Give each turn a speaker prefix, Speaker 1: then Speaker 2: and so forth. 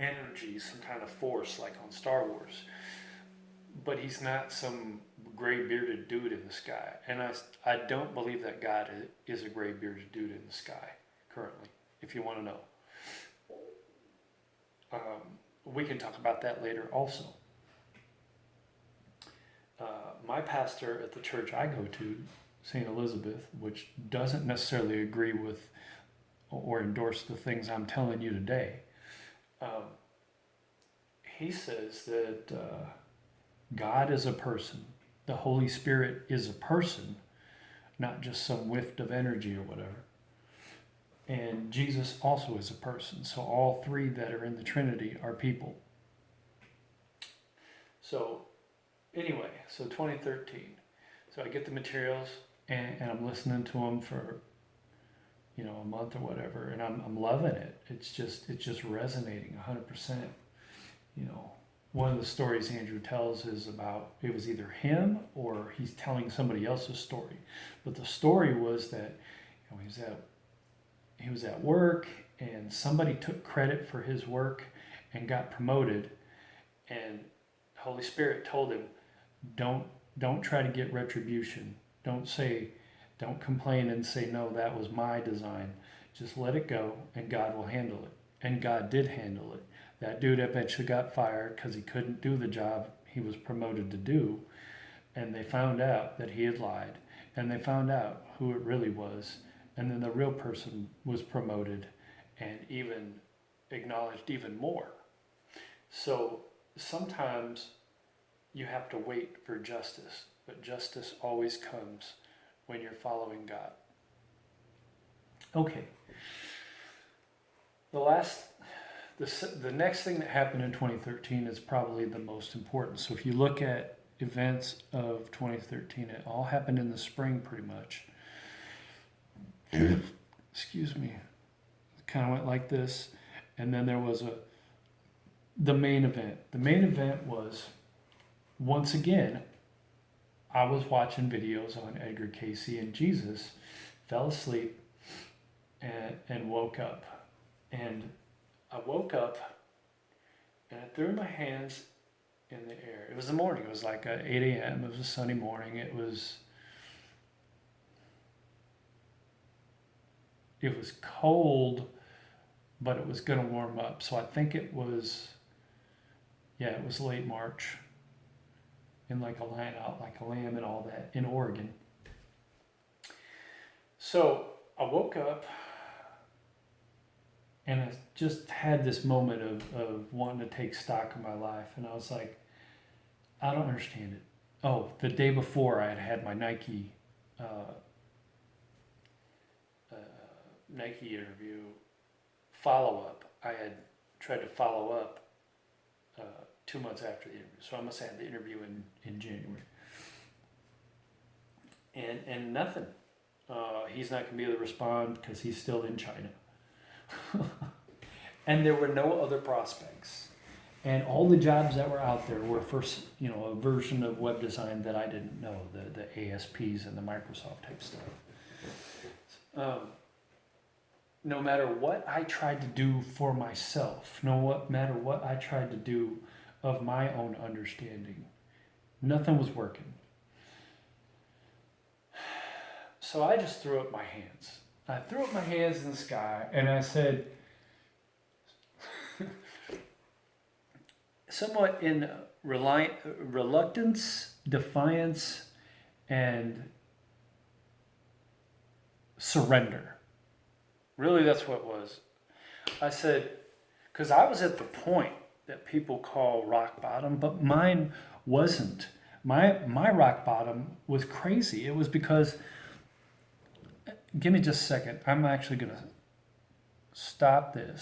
Speaker 1: energy, some kind of force like on Star Wars. But he's not some gray bearded dude in the sky. And I don't believe that God is a gray bearded dude in the sky currently, if you want to know. We can talk about that later also. My pastor at the church I go to, St. Elizabeth, which doesn't necessarily agree with or endorse the things I'm telling you today, he says that God is a person. The Holy Spirit is a person, not just some whiff of energy or whatever. And Jesus also is a person. So all three that are in the Trinity are people. So anyway, so 2013. So I get the materials and I'm listening to them for, a month or whatever, and I'm loving it. It's just resonating 100%. One of the stories Andrew tells is about, it was either him or he's telling somebody else's story. But the story was that he was at work and somebody took credit for his work and got promoted, and Holy Spirit told him, don't try to get retribution. Don't complain and say, no, that was my design. Just let it go and God will handle it. And God did handle it. That dude eventually got fired because he couldn't do the job he was promoted to do. And they found out that he had lied. And they found out who it really was. And then the real person was promoted and even acknowledged even more. So sometimes you have to wait for justice. But justice always comes when you're following God. Okay. The next thing that happened in 2013 is probably the most important. So if you look at events of 2013, it all happened in the spring pretty much. Excuse me. It kind of went like this. And then there was the main event. The main event was, once again, I was watching videos on Edgar Cayce and Jesus, fell asleep and woke up. And I woke up and I threw my hands in the air. It was the morning. It was like 8 a.m. It was a sunny morning. It was cold, but it was going to warm up. So I think it was late March. And like a lion out like a lamb and all that in Oregon. So I woke up and I just had this moment of wanting to take stock of my life. And I was like, I don't understand it. Oh, the day before I had my Nike interview follow-up. I had tried to follow up 2 months after the interview. So I must have had the interview in January. And nothing. He's not going to be able to respond because he's still in China. And there were no other prospects. And all the jobs that were out there were for, a version of web design that I didn't know, the ASPs and the Microsoft type stuff. No matter what I tried to do for myself, no matter what I tried to do of my own understanding, nothing was working. So I just threw up my hands. I threw up my hands in the sky and I said, somewhat in reluctance, defiance, and surrender. Really, that's what it was. I said, because I was at the point that people call rock bottom, but mine wasn't. My rock bottom was crazy. It was because, give me just a second. I'm actually going to stop this.